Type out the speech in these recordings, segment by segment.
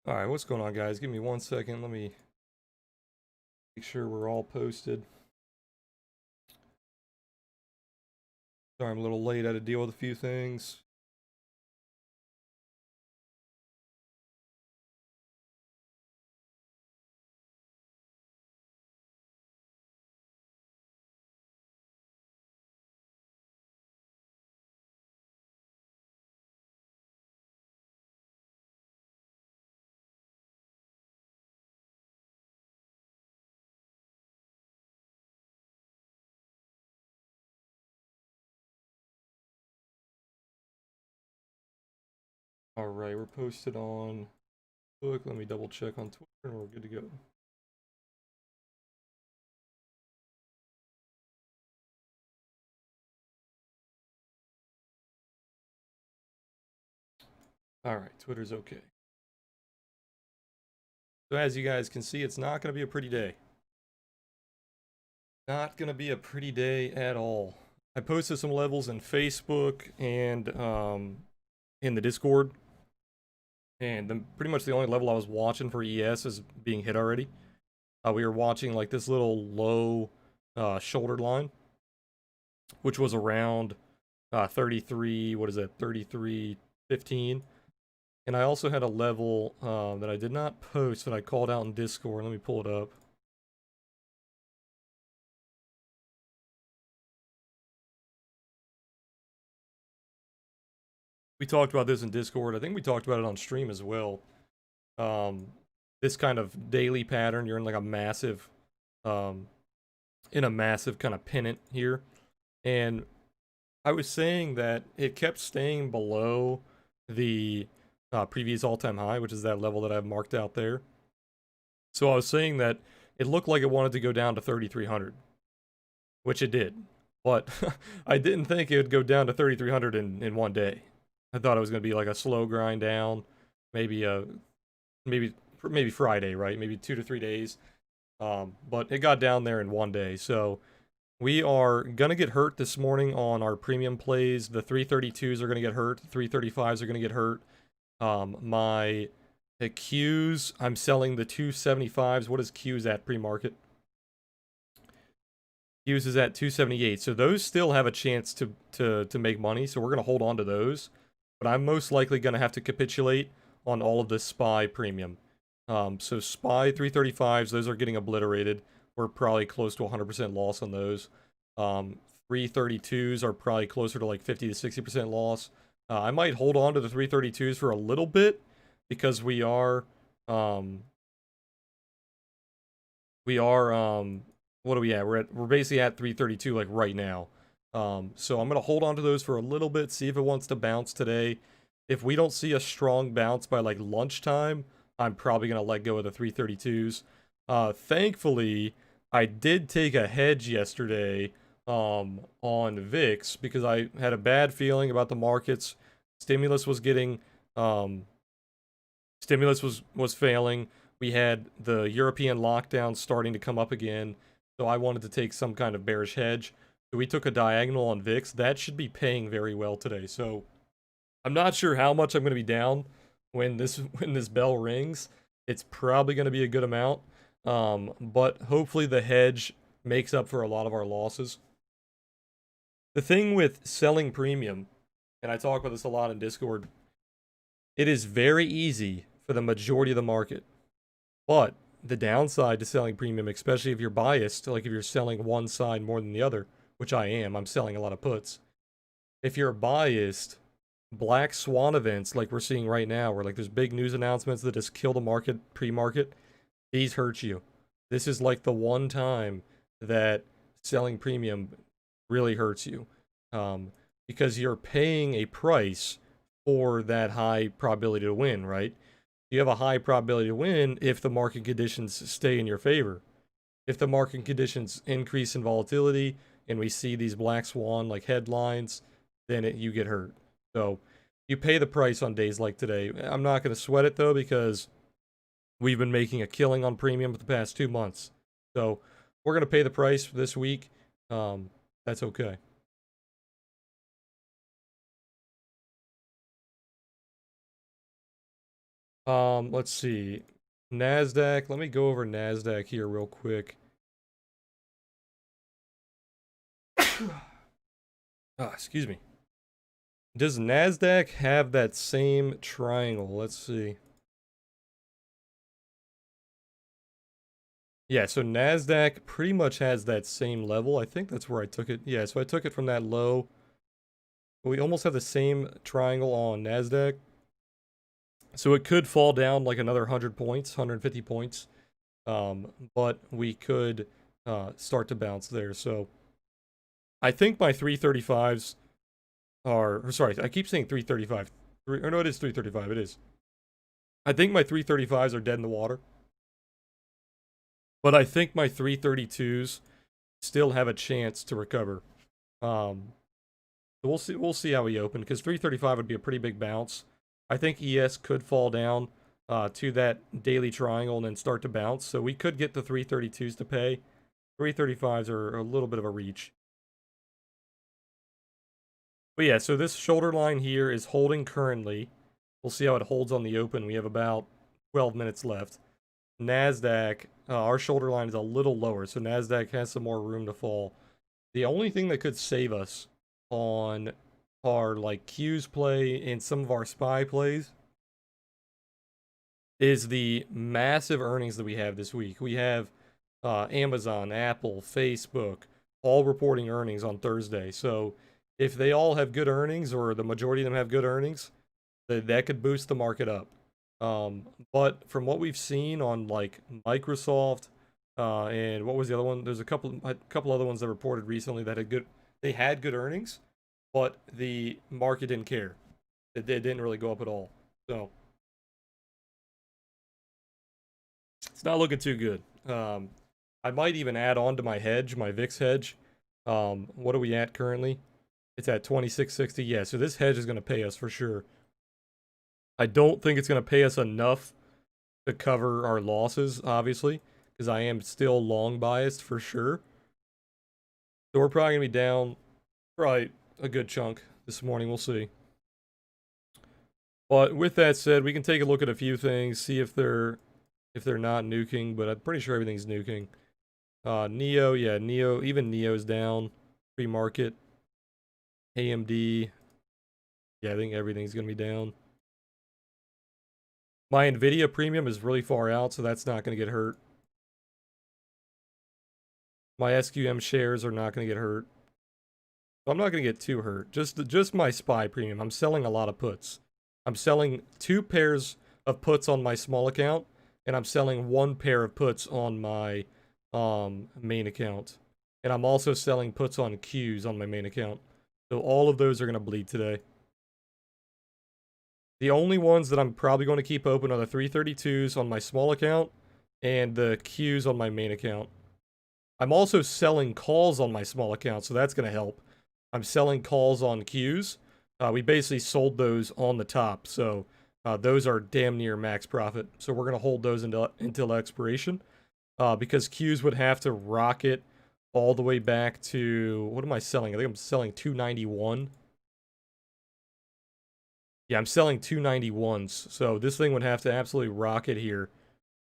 Alright, what's going on, guys? Give me 1 second. Let me make sure we're all posted. Sorry, I'm a little late. I had to deal with a few things. Alright, we're posted on Facebook. Let me double check on Twitter and we're good to go. Alright, Twitter's okay. So as you guys can see, it's not going to be a pretty day. Not going to be a pretty day at all. I posted some levels in Facebook and in the Discord. And pretty much the only level I was watching for ES is being hit already. We were watching like this little low shoulder line, which was around 33, what is it, 33.15. And I also had a level that I did not post that I called out in Discord. Let me pull it up. We talked about this in Discord. I think we talked about it on stream as well. This kind of daily pattern, you're in like a massive, in a massive kind of pennant here. And I was saying that it kept staying below the previous all-time high, which is that level that I've marked out there. So I was saying that it looked like it wanted to go down to 3,300, which it did. But I didn't think it would go down to 3,300 in one day. I thought it was going to be like a slow grind down, maybe Friday, right? Maybe 2 to 3 days. But it got down there in one day. So we are going to get hurt this morning on our premium plays. The 332s are going to get hurt. The 335s are going to get hurt. My Qs, I'm selling the 275s. What is Qs at pre-market? Qs is at 278. So those still have a chance to make money. So we're going to hold on to those. But I'm most likely going to have to capitulate on all of this SPY premium. So SPY 335s, those are getting obliterated. We're probably close to 100% loss on those. 332s are probably closer to like 50 to 60% loss. I might hold on to the 332s for a little bit because we are what are we at? We're basically at 332 like right now. So I'm gonna hold on to those for a little bit, see if it wants to bounce today. If we don't see a strong bounce by like lunchtime, I'm probably gonna let go of the 332s. Thankfully, I did take a hedge yesterday on VIX because I had a bad feeling about the markets. Stimulus was getting stimulus was failing. We had the European lockdown starting to come up again. So I wanted to take some kind of bearish hedge. So we took a diagonal on VIX. That should be paying very well today. So I'm not sure how much I'm going to be down when this bell rings. It's probably going to be a good amount. But hopefully the hedge makes up for a lot of our losses. The thing with selling premium, and I talk about this a lot in Discord, it is very easy for the majority of the market. But the downside to selling premium, especially if you're biased, like if you're selling one side more than the other, which I am, I'm selling a lot of puts. If you're biased, black swan events like we're seeing right now, where like there's big news announcements that just kill the market pre-market, these hurt you. This is like the one time that selling premium really hurts you, because you're paying a price for that high probability to win, right? You have a high probability to win if the market conditions stay in your favor. If the market conditions increase in volatility and we see these black swan like headlines, then you get hurt. So you pay the price on days like today. I'm not going to sweat it though, because we've been making a killing on premium for the past 2 months. So we're going to pay the price this week. That's okay. Let's see. NASDAQ. Let me go over NASDAQ here real quick. Excuse me. Does NASDAQ have that same triangle? Let's see. Yeah, so NASDAQ pretty much has that same level. I think that's where I took it. Yeah, so I took it from that low. We almost have the same triangle on NASDAQ. So it could fall down like another 100 points, 150 points. But we could start to bounce there. So I think my 335s or sorry, I keep saying 335. Or no, it is 335. It is. I think my 335s are dead in the water. But I think my 332s still have a chance to recover. So we'll see how we open, because 335 would be a pretty big bounce. I think ES could fall down to that daily triangle and then start to bounce. So we could get the 332s to pay. 335s are a little bit of a reach. But yeah, so this shoulder line here is holding currently. We'll see how it holds on the open. We have about 12 minutes left. NASDAQ, our shoulder line is a little lower, so NASDAQ has some more room to fall. The only thing that could save us on our like Q's play and some of our SPY plays is the massive earnings that we have this week. We have Amazon, Apple, Facebook, all reporting earnings on Thursday. So if they all have good earnings, or the majority of them have good earnings, that could boost the market up. But from what we've seen on like Microsoft, and what was the other one? There's a couple other ones that reported recently that had good earnings, but the market didn't care. It didn't really go up at all. So it's not looking too good. I might even add on to my hedge, my VIX hedge. What are we at currently? It's at 2660. Yeah, so this hedge is going to pay us for sure. I don't think it's going to pay us enough to cover our losses, obviously, because I am still long biased for sure. So we're probably going to be down probably a good chunk this morning. We'll see. But with that said, we can take a look at a few things, see if they're not nuking, but I'm pretty sure everything's nuking. Neo, yeah, Neo, even Neo's down. Pre-market. AMD, yeah, I think everything's going to be down. My Nvidia premium is really far out, so that's not going to get hurt. My SQM shares are not going to get hurt. I'm not going to get too hurt. Just my SPY premium. I'm selling a lot of puts. I'm selling 2 pairs of puts on my small account, and I'm selling 1 pair of puts on my main account. And I'm also selling puts on Qs on my main account. So all of those are going to bleed today. The only ones that I'm probably going to keep open are the 332s on my small account and the Qs on my main account. I'm also selling calls on my small account, so that's going to help. I'm selling calls on Qs. We basically sold those on the top, so those are damn near max profit. So we're going to hold those until expiration, because Qs would have to rocket all the way back to, what am I selling? I think I'm selling 291. Yeah, I'm selling 291s, so this thing would have to absolutely rocket here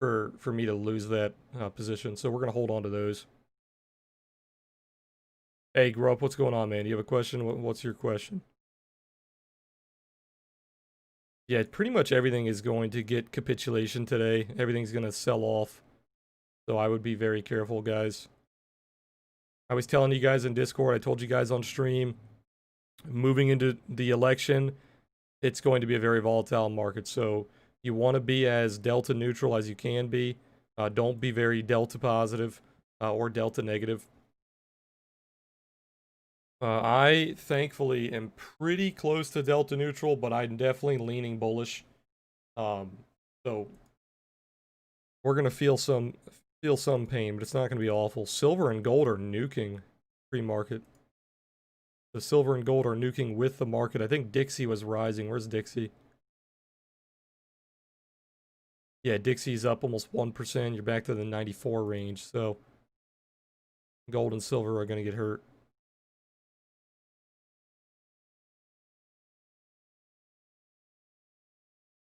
for me to lose that position. So we're going to hold on to those. Hey, Grow Up, what's going on, man? You have a question? What's your question? Yeah, pretty much everything is going to get capitulation today. Everything's going to sell off. So I would be very careful, guys. I was telling you guys in Discord, I told you guys on stream, moving into the election, it's going to be a very volatile market. So you want to be as delta neutral as you can be. Don't be very delta positive or delta negative. I thankfully am pretty close to delta neutral, but I'm definitely leaning bullish. So we're gonna feel some pain, but it's not gonna be awful. Silver and gold are nuking pre-market. The silver and gold are nuking with the market. I think Dixie was rising. Where's Dixie? Yeah, Dixie's up almost 1%. You're back to the 94 range. So gold and silver are gonna get hurt.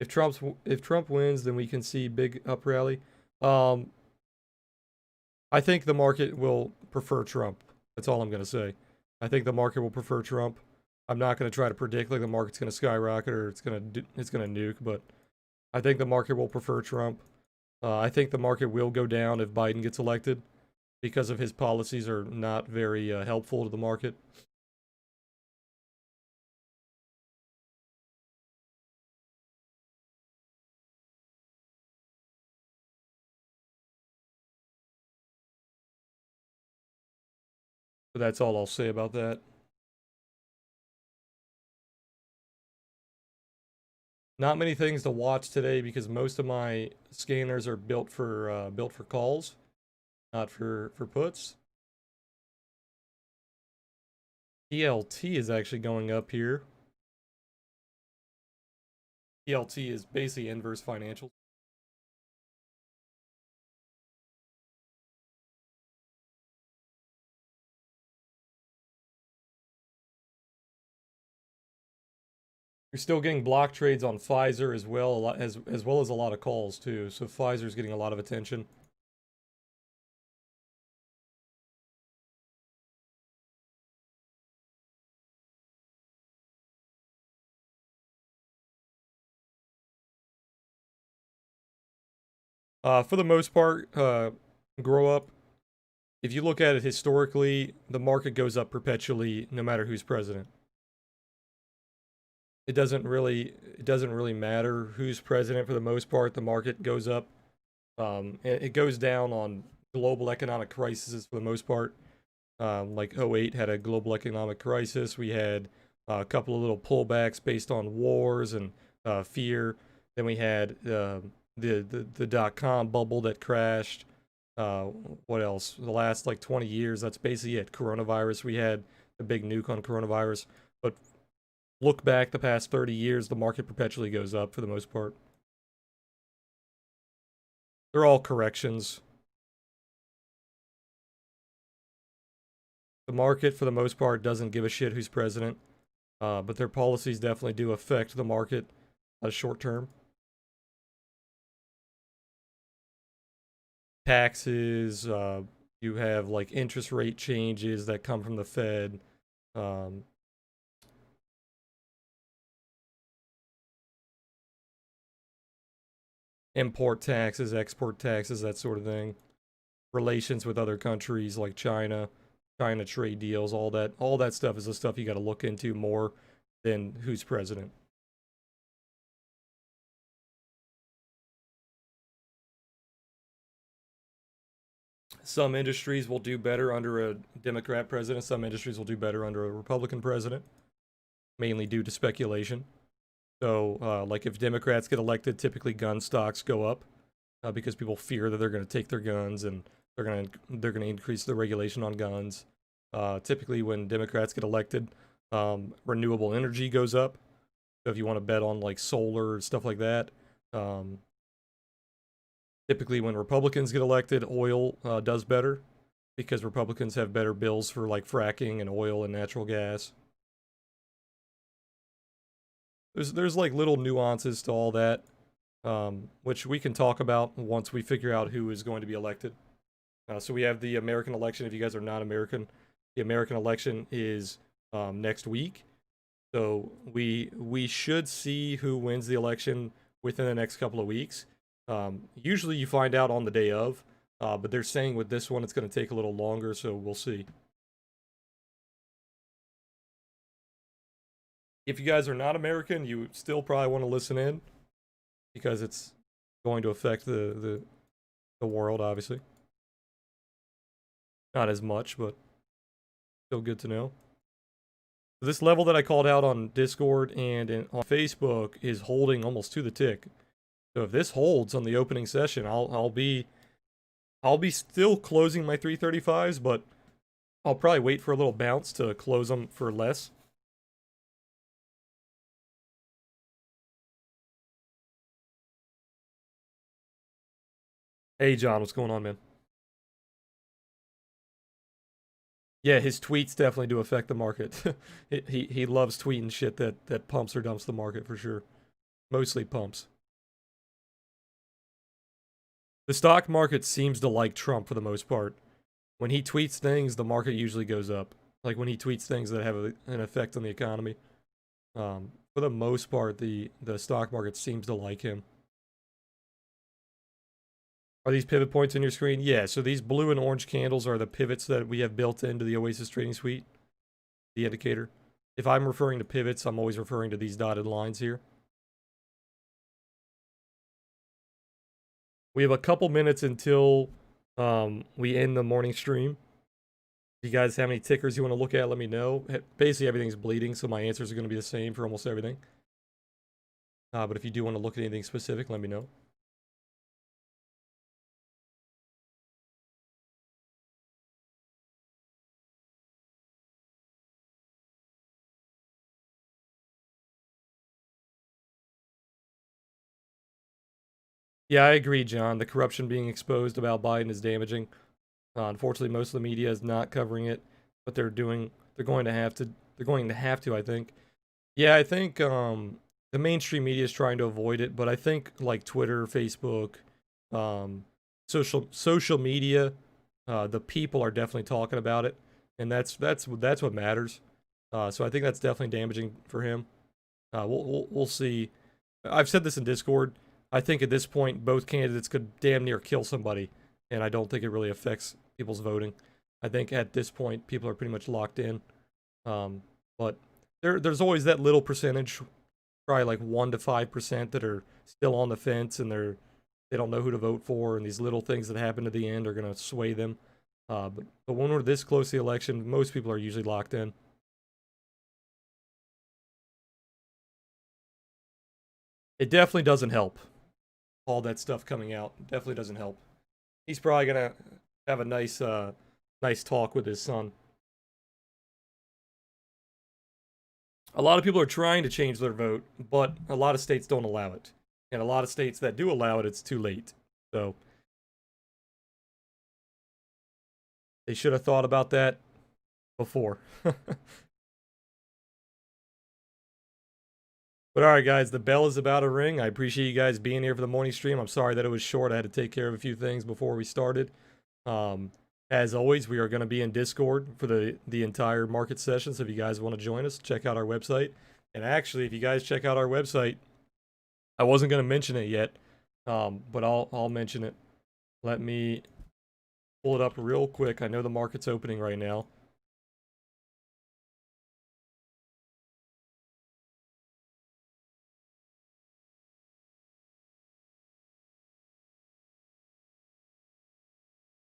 If Trump wins, then we can see big up rally. Um, I think the market will prefer Trump. That's all I'm gonna say. I think the market will prefer Trump. I'm not gonna try to predict like the market's gonna skyrocket or it's gonna nuke, but I think the market will prefer Trump. I think the market will go down if Biden gets elected because of his policies are not very helpful to the market. But that's all I'll say about that. Not many things to watch today because most of my scanners are built for calls, not for puts. PLT is actually going up here. PLT is basically inverse financials. You're still getting block trades on Pfizer as well, as well as a lot of calls too. So Pfizer's getting a lot of attention. For the most part, grow up. If you look at it historically, the market goes up perpetually no matter who's president. It doesn't really matter who's president for the most part. The market goes up. It goes down on global economic crises for the most part. Like '08 had a global economic crisis. We had a couple of little pullbacks based on wars and fear. Then we had the dot-com bubble that crashed. Uh, what else? The last like 20 years, that's basically it. Coronavirus, we had a big nuke on coronavirus. But look back the past 30 years, the market perpetually goes up for the most part. They're all corrections. The market, for the most part, doesn't give a shit who's president, but their policies definitely do affect the market short term. Taxes, you have like interest rate changes that come from the Fed. Um, Import taxes, export taxes, that sort of thing. Relations with other countries like China, China trade deals, all that stuff is the stuff you got to look into more than who's president. Some industries will do better under a Democrat president, some industries will do better under a Republican president, mainly due to speculation. So, like if Democrats get elected, typically gun stocks go up because people fear that they're going to take their guns and they're going to increase the regulation on guns. Typically, when Democrats get elected, renewable energy goes up. So if you want to bet on like solar and stuff like that, um, typically when Republicans get elected, oil does better because Republicans have better bills for like fracking and oil and natural gas. There's like little nuances to all that, which we can talk about once we figure out who is going to be elected. So we have the American election. If you guys are not American, the American election is next week. So we should see who wins the election within the next couple of weeks. Usually you find out on the day of, but they're saying with this one it's going to take a little longer, so we'll see. If you guys are not American, you still probably want to listen in because it's going to affect the world, obviously. Not as much, but still good to know. This level that I called out on Discord and on Facebook is holding almost to the tick. So if this holds on the opening session, I'll be still closing my 335s, but I'll probably wait for a little bounce to close them for less. Hey John, what's going on, man? Yeah, his tweets definitely do affect the market. He loves tweeting shit that pumps or dumps the market for sure. Mostly pumps. The stock market seems to like Trump for the most part. When he tweets things, the market usually goes up. Like when he tweets things that have an effect on the economy. For the most part, the stock market seems to like him. Are these pivot points on your screen? Yeah, so these blue and orange candles are the pivots that we have built into the Oasis Trading Suite, the indicator. If I'm referring to pivots, I'm always referring to these dotted lines here. We have a couple minutes until we end the morning stream. If you guys have any tickers you want to look at, let me know. Basically, everything's bleeding, so my answers are going to be the same for almost everything. But if you do want to look at anything specific, let me know. Yeah, I agree, John. The corruption being exposed about Biden is damaging. Unfortunately, most of the media is not covering it, but they're going to have to. They're going to have to, I think. Yeah, I think the mainstream media is trying to avoid it, but I think like Twitter, Facebook, um, social media, the people are definitely talking about it, and that's what matters. So I think that's definitely damaging for him. We'll see. I've said this in Discord. I think at this point, both candidates could damn near kill somebody, and I don't think it really affects people's voting. I think at this point, people are pretty much locked in. But there's always that little percentage, probably like 1 to 5% that are still on the fence and they don't know who to vote for, and these little things that happen at the end are gonna sway them. But when we're this close to the election, most people are usually locked in. It definitely doesn't help. All that stuff coming out definitely doesn't help. He's probably gonna have a nice talk with his son. A lot of people are trying to change their vote, but a lot of states don't allow it. And a lot of states that do allow it, it's too late. So they should have thought about that before. But alright guys, the bell is about to ring. I appreciate you guys being here for the morning stream. I'm sorry that it was short. I had to take care of a few things before we started. As always, we are going to be in Discord for the entire market session. So if you guys want to join us, check out our website. And actually, if you guys check out our website, I wasn't going to mention it yet, but I'll mention it. Let me pull it up real quick. I know the market's opening right now.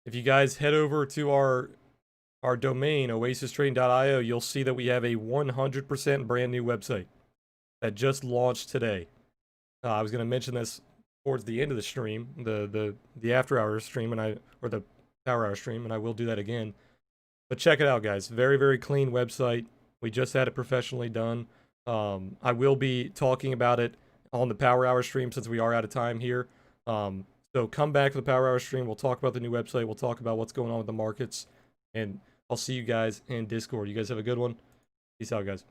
If you guys head over to our domain, oasistrading.io, you'll see that we have a 100% brand new website that just launched today. I was going to mention this towards the end of the stream, the after hours stream, or the power hour stream, and I will do that again. But check it out, guys. Very, very clean website. We just had it professionally done. I will be talking about it on the power hour stream since we are out of time here. So come back for the power hour stream. We'll talk about the new website. We'll talk about what's going on with the markets. And I'll see you guys in Discord. You guys have a good one. Peace out, guys.